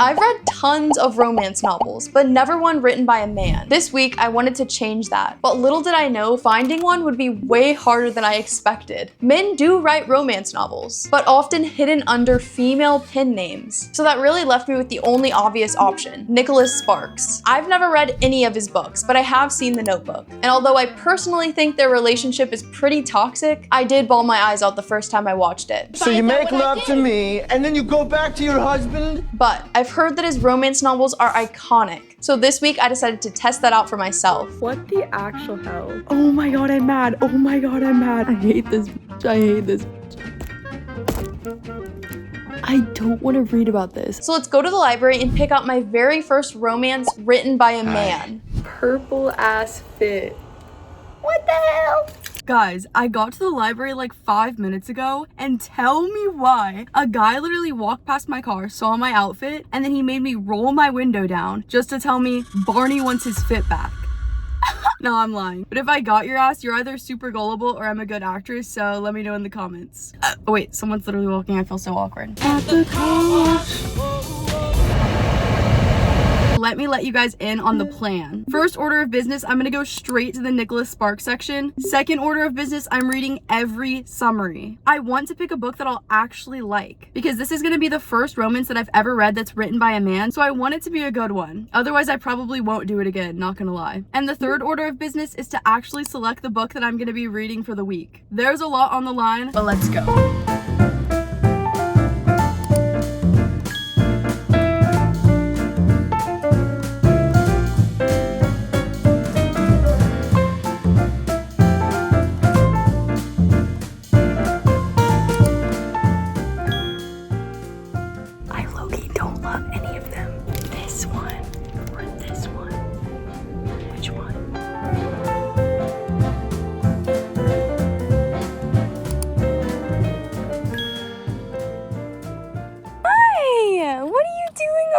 I've read tons of romance novels, but never one written by a man. This week, I wanted to change that. But little did I know, finding one would be way harder than I expected. Men do write romance novels, but often hidden under female pen names. So that really left me with the only obvious option, Nicholas Sparks. I've never read any of his books, but I have seen The Notebook. And although I personally think their relationship is pretty toxic, I did bawl my eyes out the first time I watched it. So you make love to me, and then you go back to your husband? But I've heard that his romance novels are iconic. So this week I decided to test that out for myself. What the actual hell? Oh my god, I'm mad. Oh my god, I'm mad. I hate this bitch. I hate this bitch. I don't want to read about this. So let's go to the library and pick out my very first romance written by a man. Purple ass fit. What the hell? Guys, I got to the library like 5 minutes ago, and tell me why a guy literally walked past my car, saw my outfit, and then he made me roll my window down just to tell me Barney wants his fit back. No, I'm lying. But if I got your ass, you're either super gullible or I'm a good actress, so let me know in the comments. Oh wait, someone's literally walking. I feel so awkward. At the Let me let you guys in on the plan. First order of business, I'm gonna go straight to the Nicholas Sparks section. Second order of business, I'm reading every summary. I want to pick a book that I'll actually like, because this is gonna be the first romance that I've ever read that's written by a man, so I want it to be a good one. Otherwise, I probably won't do it again, not gonna lie. And the third order of business is to actually select the book that I'm gonna be reading for the week. There's a lot on the line, but let's go.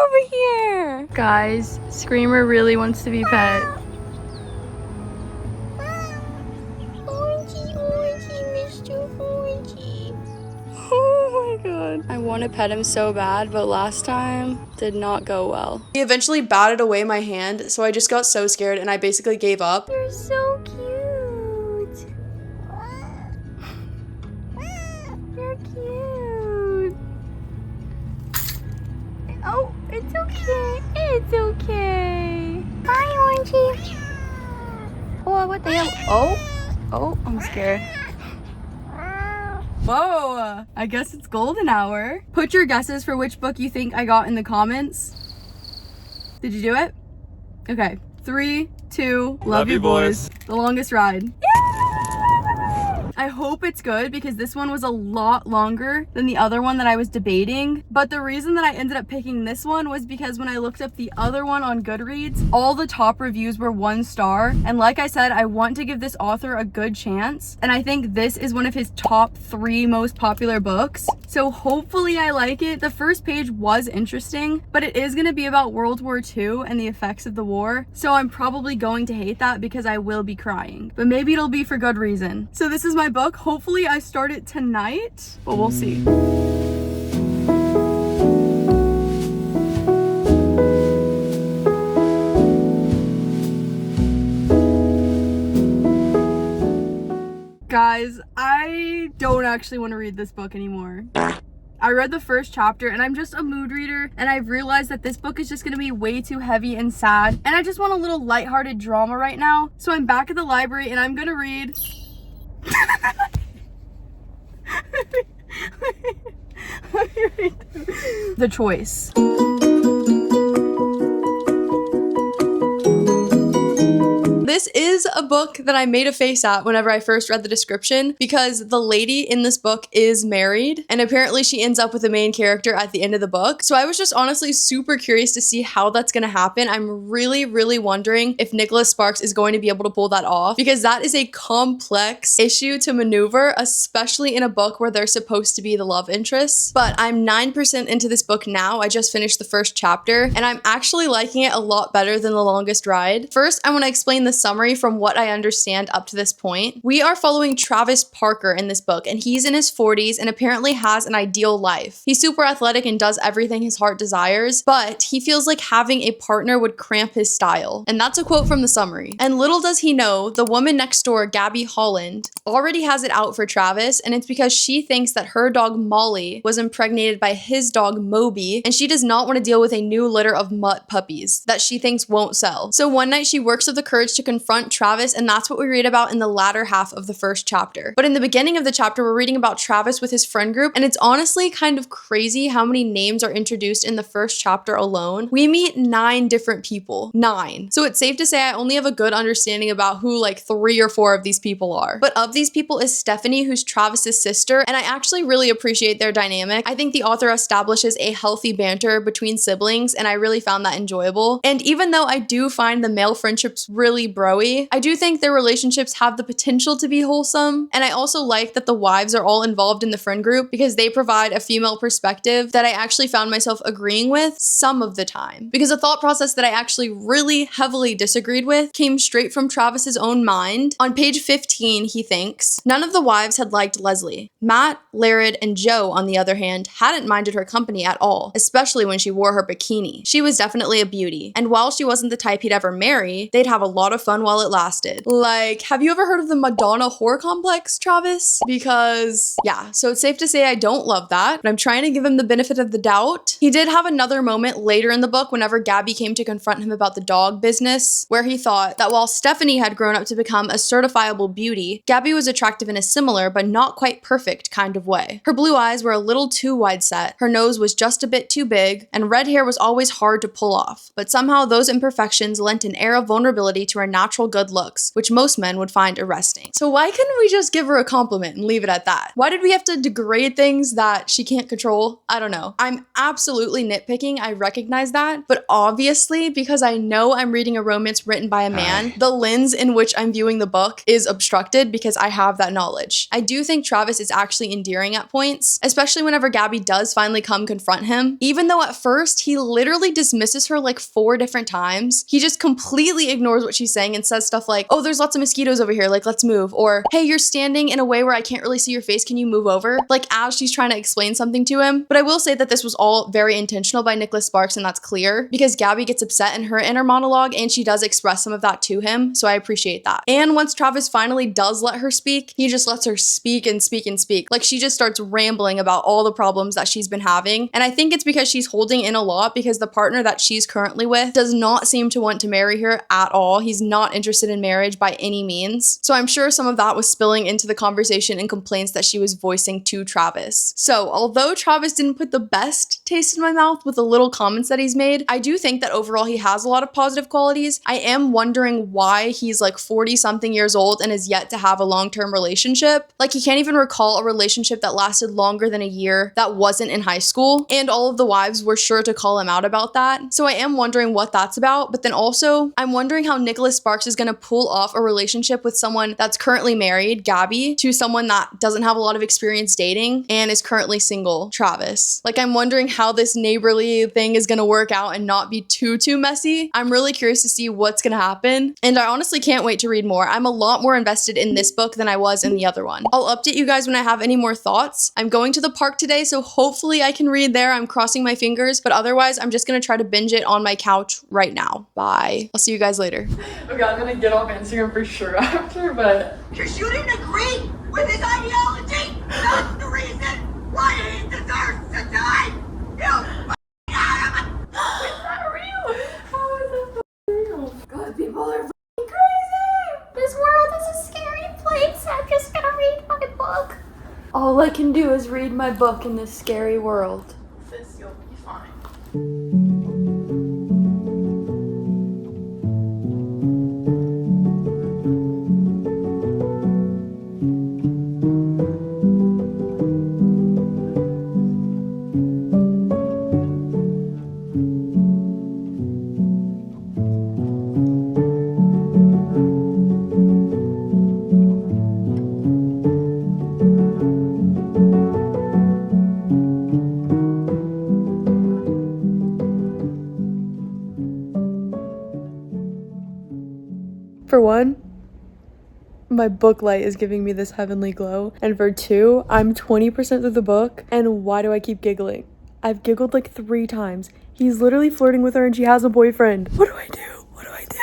Over here. Guys, Screamer really wants to be pet. Orangey, Mr. Orangey. Oh my god. I want to pet him so bad, but last time did not go well. He eventually batted away my hand, so I just got so scared and I basically gave up. You're so cute. You're cute. Oh, it's okay. It's okay. Hi, Orangey. Oh, what the hell? Oh, I'm scared. Whoa, I guess it's golden hour. Put your guesses for which book you think I got in the comments. Did you do it? Okay, 3, 2, love you boys. The Longest Ride. Yeah! I hope it's good because this one was a lot longer than the other one that I was debating. But the reason that I ended up picking this one was because when I looked up the other one on Goodreads, all the top reviews were 1 star. And like I said, I want to give this author a good chance. And I think this is one of his top 3 most popular books. So hopefully I like it. The first page was interesting, but it is going to be about World War II and the effects of the war. So I'm probably going to hate that because I will be crying. But maybe it'll be for good reason. So this is my book. Hopefully I start it tonight, but we'll see. Guys, I don't actually want to read this book anymore. I read the first chapter and I'm just a mood reader, and I've realized that this book is just gonna be way too heavy and sad, and I just want a little lighthearted drama right now. So I'm back at the library and I'm gonna read The Choice. This is a book that I made a face at whenever I first read the description, because the lady in this book is married and apparently she ends up with the main character at the end of the book. So I was just honestly super curious to see how that's going to happen. I'm really wondering if Nicholas Sparks is going to be able to pull that off, because that is a complex issue to maneuver, especially in a book where they're supposed to be the love interests. But I'm 9% into this book now. I just finished the first chapter and I'm actually liking it a lot better than The Longest Ride. First, I want to explain the summary from what I understand up to this point, we are following Travis Parker in this book, and he's in his 40s and apparently has an ideal life. He's super athletic and does everything his heart desires, but he feels like having a partner would cramp his style. And that's a quote from the summary. And little does he know, the woman next door, Gabby Holland, already has it out for Travis, and it's because she thinks that her dog Molly was impregnated by his dog Moby, and she does not want to deal with a new litter of mutt puppies that she thinks won't sell. So one night she works up the courage to confront Travis, and that's what we read about in the latter half of the first chapter. But in the beginning of the chapter, we're reading about Travis with his friend group, and it's honestly kind of crazy how many names are introduced in the first chapter alone. We meet 9 different people. 9. So it's safe to say I only have a good understanding about who like 3 or 4 of these people are. But of these people is Stephanie, who's Travis's sister, and I actually really appreciate their dynamic. I think the author establishes a healthy banter between siblings, and I really found that enjoyable. And even though I do find the male friendships really bro-y, I do think their relationships have the potential to be wholesome, and I also like that the wives are all involved in the friend group because they provide a female perspective that I actually found myself agreeing with some of the time. Because a thought process that I actually really heavily disagreed with came straight from Travis's own mind. On page 15, he thinks, none of the wives had liked Leslie. Matt, Laird, and Joe, on the other hand, hadn't minded her company at all, especially when she wore her bikini. She was definitely a beauty, and while she wasn't the type he'd ever marry, they'd have a lot of fun while it lasted. Like, have you ever heard of the Madonna whore complex, Travis? Because, yeah, so it's safe to say I don't love that, but I'm trying to give him the benefit of the doubt. He did have another moment later in the book whenever Gabby came to confront him about the dog business, where he thought that while Stephanie had grown up to become a certifiable beauty, Gabby was attractive in a similar but not quite perfect kind of way. Her blue eyes were a little too wide set, her nose was just a bit too big, and red hair was always hard to pull off. But somehow those imperfections lent an air of vulnerability to her natural good looks, which most men would find arresting. So why couldn't we just give her a compliment and leave it at that? Why did we have to degrade things that she can't control? I don't know. I'm absolutely nitpicking, I recognize that, but obviously, because I know I'm reading a romance written by a man, the lens in which I'm viewing the book is obstructed because I have that knowledge. I do think Travis is actually endearing at points, especially whenever Gabby does finally come confront him. Even though at first he literally dismisses her like 4 different times, he just completely ignores what she's saying and says stuff like, oh, there's lots of mosquitoes over here, like let's move, or hey, you're standing in a way where I can't really see your face, can you move over? Like as she's trying to explain something to him. But I will say that this was all very intentional by Nicholas Sparks, and that's clear because Gabby gets upset in her inner monologue and she does express some of that to him, so I appreciate that. And once Travis finally does let her speak, he just lets her speak and speak and speak. Like she just starts rambling about all the problems that she's been having, and I think it's because she's holding in a lot because the partner that she's currently with does not seem to want to marry her at all. He's not interested in marriage by any means. So I'm sure some of that was spilling into the conversation and complaints that she was voicing to Travis. So although Travis didn't put the best taste in my mouth with the little comments that he's made, I do think that overall he has a lot of positive qualities. I am wondering why he's like 40 something years old and is yet to have a long-term relationship. Like he can't even recall a relationship that lasted longer than a year that wasn't in high school, and all of the wives were sure to call him out about that. So I am wondering what that's about, but then also I'm wondering how Nicholas Sparks is going to pull off a relationship with someone that's currently married, Gabby, to someone that doesn't have a lot of experience dating and is currently single, Travis. Like I'm wondering how this neighborly thing is going to work out and not be too messy. I'm really curious to see what's going to happen, and I honestly can't wait to read more. I'm a lot more invested in this book than I was in the other one. I'll update you guys when I have any more thoughts. I'm going to the park today, so hopefully I can read there. I'm crossing my fingers, but otherwise I'm just gonna try to binge it on my couch right now. Bye. I'll see you guys later. Okay, I'm gonna get off Instagram for sure after, but Because you didn't agree with his ideology. That's the reason why he deserves to die. You Adam. it's not real. How is it real? God, people are crazy. This world is a scary place. I'm just gonna read my book. All I can do is read my book in this scary world. Sis, you'll be fine. For one, my book light is giving me this heavenly glow. And for two, I'm 20% through the book, and why do I keep giggling? I've giggled like 3 times. He's literally flirting with her and she has a boyfriend. What do I do? What do I do?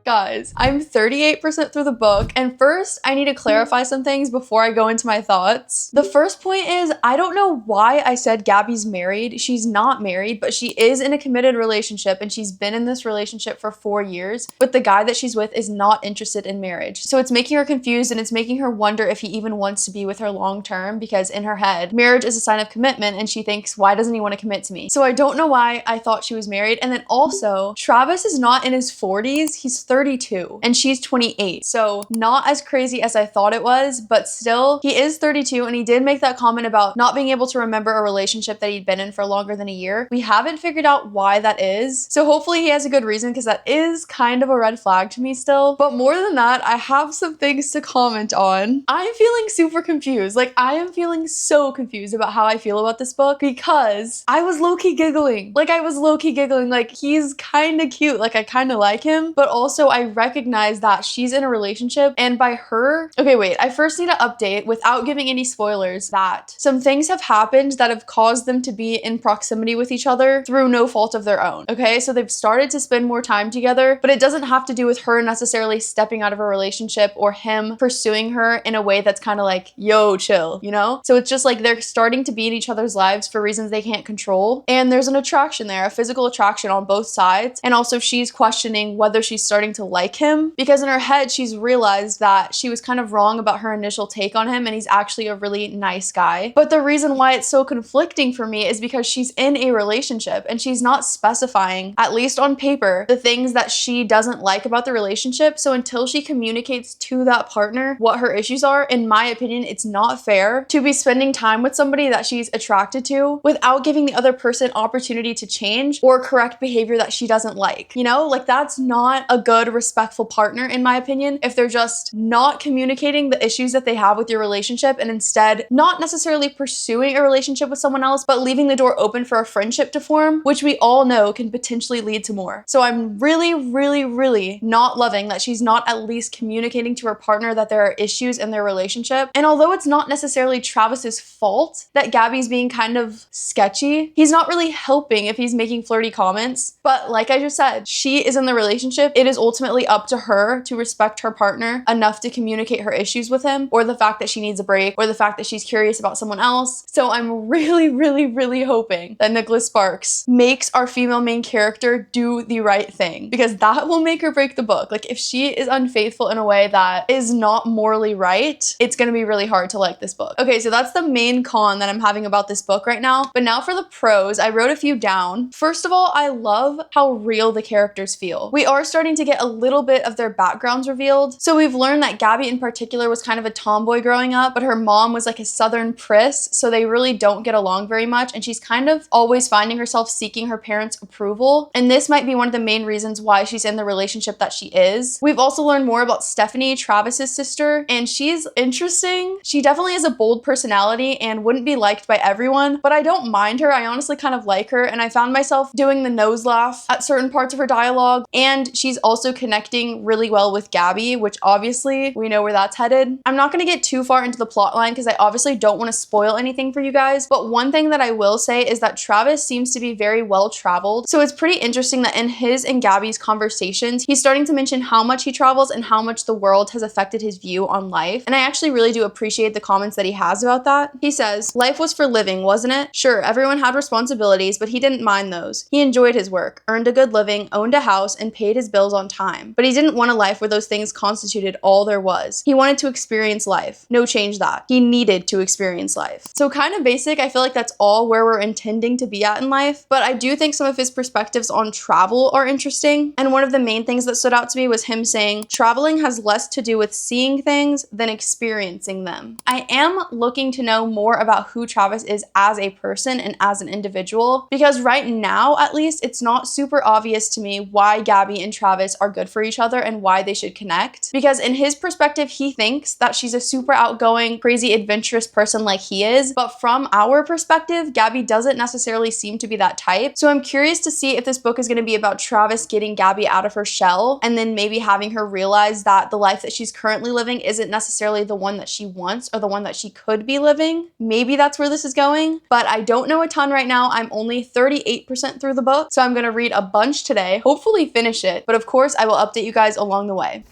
Guys, I'm 38% through the book, and first I need to clarify some things before I go into my thoughts. The first point is, I don't know why I said Gabby's married. She's not married, but she is in a committed relationship, and she's been in this relationship for 4 years, but the guy that she's with is not interested in marriage. So it's making her confused, and it's making her wonder if he even wants to be with her long term, because in her head, marriage is a sign of commitment, and she thinks, why doesn't he want to commit to me? So I don't know why I thought she was married. And then also, Travis is not in his 40s, he's 32 and she's 28. So not as crazy as I thought it was, but still, he is 32, and he did make that comment about not being able to remember a relationship that he'd been in for longer than a year. We haven't figured out why that is. So hopefully he has a good reason, because that is kind of a red flag to me still. But more than that, I have some things to comment on. I'm feeling super confused. Like, I am feeling so confused about how I feel about this book, because I was low-key giggling. Like, he's kind of cute. Like, I kind of like him, but also I recognize that she's in a relationship, and by her, okay, wait, I first need to update without giving any spoilers that some things have happened that have caused them to be in proximity with each other through no fault of their own. Okay, so they've started to spend more time together, but it doesn't have to do with her necessarily stepping out of a relationship or him pursuing her in a way that's kind of like, yo, chill, you know? So it's just like they're starting to be in each other's lives for reasons they can't control, and there's an attraction there, a physical attraction on both sides. And also she's questioning whether she's starting to like him, because in her head she's realized that she was kind of wrong about her initial take on him, and he's actually a really nice guy. But the reason why it's so conflicting for me is because she's in a relationship and she's not specifying, at least on paper, the things that she doesn't like about the relationship. So until she communicates to that partner what her issues are, in my opinion, it's not fair to be spending time with somebody that she's attracted to without giving the other person opportunity to change or correct behavior that she doesn't like. You know, like, that's not a good, respectful partner, in my opinion, if they're just not communicating the issues that they have with your relationship, and instead not necessarily pursuing a relationship with someone else, but leaving the door open for a friendship to form, which we all know can potentially lead to more. So I'm really not loving that she's not at least communicating to her partner that there are issues in their relationship. And although it's not necessarily Travis's fault that Gabby's being kind of sketchy, he's not really helping if he's making flirty comments. But like I just said, she is in the relationship. It is ultimately up to her to respect her partner enough to communicate her issues with him, or the fact that she needs a break, or the fact that she's curious about someone else. So I'm really hoping that Nicholas Sparks makes our female main character do the right thing, because that will make or break the book. Like, if she is unfaithful in a way that is not morally right, it's gonna be really hard to like this book. Okay, so that's the main con that I'm having about this book right now. But now for the pros, I wrote a few down. First of all, I love how real the characters feel. We are starting to get a little bit of their backgrounds revealed. So we've learned that Gabby in particular was kind of a tomboy growing up, but her mom was like a Southern priss, so they really don't get along very much, and she's kind of always finding herself seeking her parents' approval, and this might be one of the main reasons why she's in the relationship that she is. We've also learned more about Stephanie, Travis's sister, and she's interesting. She definitely has a bold personality and wouldn't be liked by everyone, but I don't mind her. I honestly kind of like her, and I found myself doing the nose laugh at certain parts of her dialogue, and she's also connecting really well with Gabby, which obviously we know where that's headed. I'm not gonna get too far into the plot line because I obviously don't want to spoil anything for you guys, but one thing that I will say is that Travis seems to be very well traveled. So it's pretty interesting that in his and Gabby's conversations, he's starting to mention how much he travels and how much the world has affected his view on life. And I actually really do appreciate the comments that he has about that. He says, "Life was for living, wasn't it? Sure, everyone had responsibilities, but he didn't mind those. He enjoyed his work, earned a good living, owned a house, and paid his bills on time. But he didn't want a life where those things constituted all there was. He wanted to experience life. No change that. He needed to experience life." So kind of basic. I feel like that's all where we're intending to be at in life, but I do think some of his perspectives on travel are interesting. And one of the main things that stood out to me was him saying, traveling has less to do with seeing things than experiencing them. I am looking to know more about who Travis is as a person and as an individual, because right now, at least, it's not super obvious to me why Gabby and Travis are good for each other and why they should connect. Because in his perspective, he thinks that she's a super outgoing, crazy, adventurous person like he is. But from our perspective, Gabby doesn't necessarily seem to be that type. So I'm curious to see if this book is going to be about Travis getting Gabby out of her shell and then maybe having her realize that the life that she's currently living isn't necessarily the one that she wants or the one that she could be living. Maybe that's where this is going, but I don't know a ton right now. I'm only 38% through the book, so I'm gonna read a bunch today, hopefully finish it, but of course I will update you guys along the way.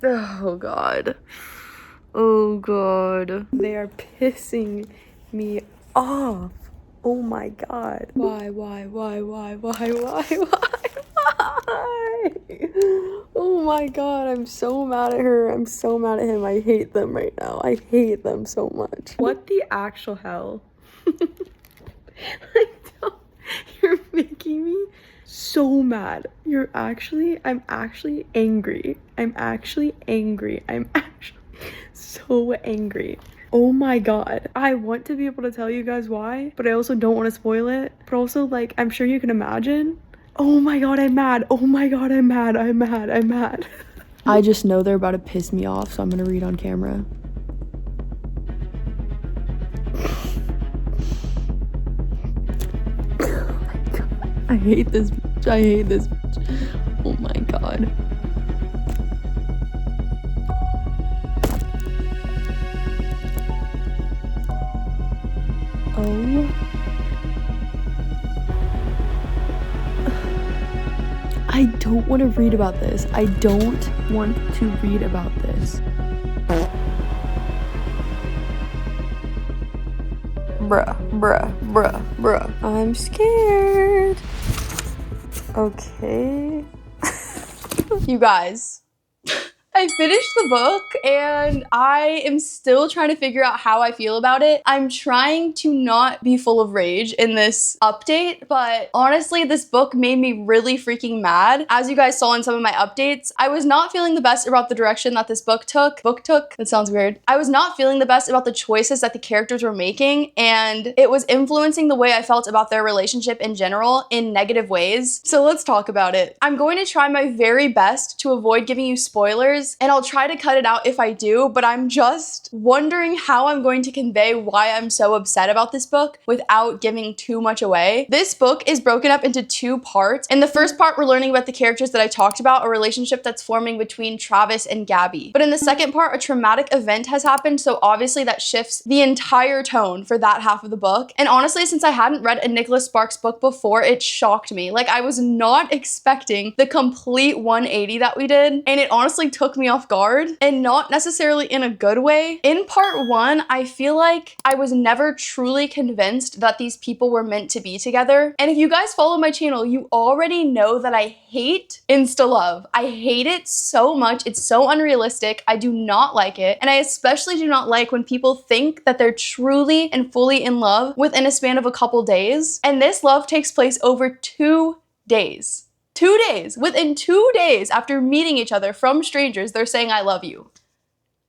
Oh God. Oh God. They are pissing me off. Oh my God. Why? Oh my God, I'm so mad at her. I'm so mad at him. I hate them right now. I hate them so much. What the actual hell? You're making me so mad. I'm actually angry. I'm actually so angry. Oh my God. I want to be able to tell you guys why, but I also don't want to spoil it. But also, like, I'm sure you can imagine. Oh my God, I'm mad. Oh my God, I'm mad. I just know they're about to piss me off, so I'm gonna read on camera. Oh my God. I hate this bitch. Oh my God. I don't want to read about this. I don't want to read about this. Bruh. I'm scared. Okay. You guys. I finished the book and I am still trying to figure out how I feel about it. I'm trying to not be full of rage in this update, but honestly, this book made me really freaking mad. As you guys saw in some of my updates, I was not feeling the best about the direction that this book took. That sounds weird. I was not feeling the best about the choices that the characters were making, and it was influencing the way I felt about their relationship in general in negative ways. So let's talk about it. I'm going to try my very best to avoid giving you spoilers, and I'll try to cut it out if I do, but I'm just wondering how I'm going to convey why I'm so upset about this book without giving too much away. This book is broken up into two parts. In the first part, we're learning about the characters that I talked about, a relationship that's forming between Travis and Gabby. But in the second part, a traumatic event has happened, so obviously that shifts the entire tone for that half of the book. And honestly, since I hadn't read a Nicholas Sparks book before, it shocked me. Like, I was not expecting the complete 180 that we did, and it honestly took me off guard, and not necessarily in a good way. In part one, I feel like I was never truly convinced that these people were meant to be together. And if you guys follow my channel, you already know that I hate insta love. I hate it so much. It's so unrealistic. I do not like it. And I especially do not like when people think that they're truly and fully in love within a span of a couple days. And this love takes place over 2 days. 2 days. Within 2 days after meeting each other from strangers, they're saying, I love you.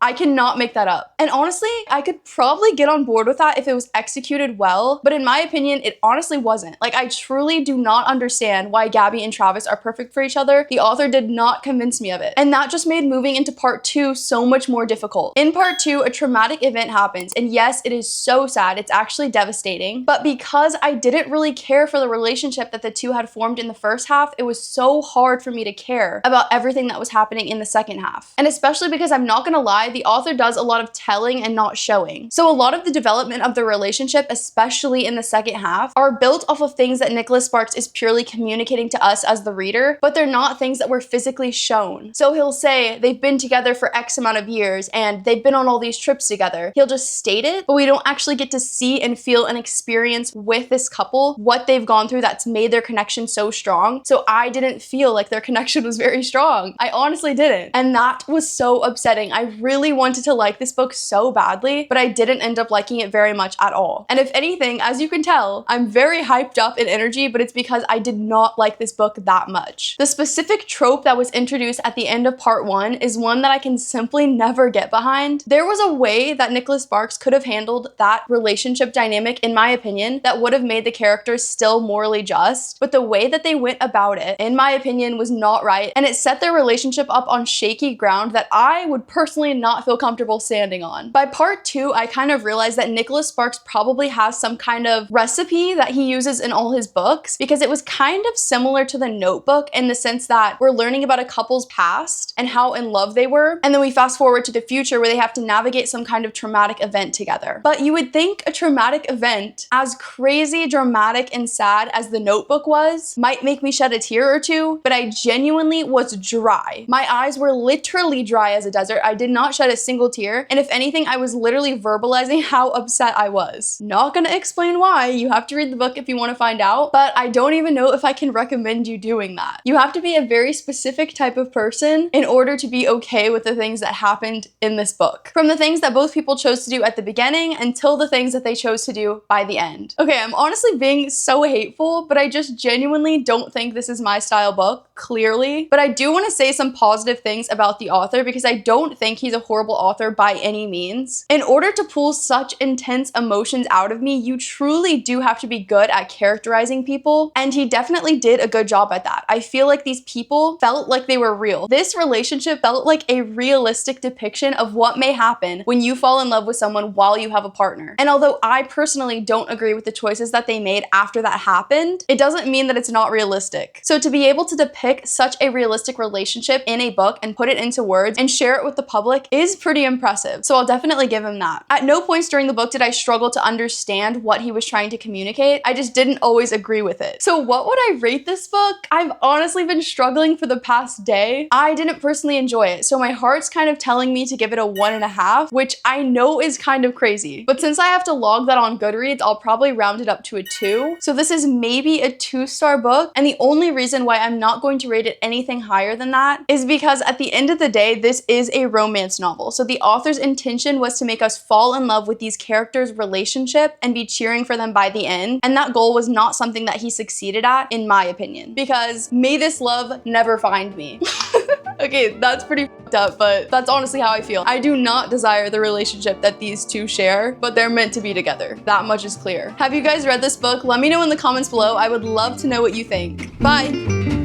I cannot make that up. And honestly, I could probably get on board with that if it was executed well, but in my opinion, it honestly wasn't. Like, I truly do not understand why Gabby and Travis are perfect for each other. The author did not convince me of it. And that just made moving into part two so much more difficult. In part two, a traumatic event happens, and yes, it is so sad. It's actually devastating. But because I didn't really care for the relationship that the two had formed in the first half, it was so hard for me to care about everything that was happening in the second half. And especially because I'm not gonna lie, the author does a lot of telling and not showing. So a lot of the development of the relationship, especially in the second half, are built off of things that Nicholas Sparks is purely communicating to us as the reader, but they're not things that were physically shown. So he'll say they've been together for X amount of years and they've been on all these trips together. He'll just state it, but we don't actually get to see and feel and experience with this couple what they've gone through that's made their connection so strong. So I didn't feel like their connection was very strong. I honestly didn't. And that was so upsetting. I really really wanted to like this book so badly, but I didn't end up liking it very much at all. And if anything, as you can tell, I'm very hyped up in energy, but it's because I did not like this book that much. The specific trope that was introduced at the end of part 1 is one that I can simply never get behind. There was a way that Nicholas Sparks could have handled that relationship dynamic, in my opinion, that would have made the characters still morally just, but the way that they went about it, in my opinion, was not right, and it set their relationship up on shaky ground that I would personally not feel comfortable standing on. By part 2, I kind of realized that Nicholas Sparks probably has some kind of recipe that he uses in all his books, because it was kind of similar to The Notebook in the sense that we're learning about a couple's past and how in love they were, and then we fast forward to the future where they have to navigate some kind of traumatic event together. But you would think a traumatic event, as crazy, dramatic, and sad as The Notebook was, might make me shed a tear or two, but I genuinely was dry. My eyes were literally dry as a desert. I did not shed a single tear, and if anything, I was literally verbalizing how upset I was. Not gonna explain why, you have to read the book if you want to find out, but I don't even know if I can recommend you doing that. You have to be a very specific type of person in order to be okay with the things that happened in this book. From the things that both people chose to do at the beginning until the things that they chose to do by the end. Okay, I'm honestly being so hateful, but I just genuinely don't think this is my style book, clearly. But I do want to say some positive things about the author because I don't think he's a horrible author by any means. In order to pull such intense emotions out of me, you truly do have to be good at characterizing people, and he definitely did a good job at that. I feel like these people felt like they were real. This relationship felt like a realistic depiction of what may happen when you fall in love with someone while you have a partner. And although I personally don't agree with the choices that they made after that happened, it doesn't mean that it's not realistic. So to be able to depict such a realistic relationship in a book and put it into words and share it with the public is pretty impressive. So I'll definitely give him that. At no points during the book did I struggle to understand what he was trying to communicate. I just didn't always agree with it. So what would I rate this book? I've honestly been struggling for the past day. I didn't personally enjoy it, so my heart's kind of telling me to give it a 1.5, which I know is kind of crazy. But since I have to log that on Goodreads, I'll probably round it up to a 2. So this is maybe a 2-star book, and the only reason why I'm not going to rate it anything higher than that is because at the end of the day, this is a romance novel. So the author's intention was to make us fall in love with these characters' relationship and be cheering for them by the end, and that goal was not something that he succeeded at, in my opinion, because may this love never find me. Okay, that's pretty f***ed up, but that's honestly how I feel. I do not desire the relationship that these two share, but they're meant to be together. That much is clear. Have you guys read this book? Let me know in the comments below. I would love to know what you think. Bye!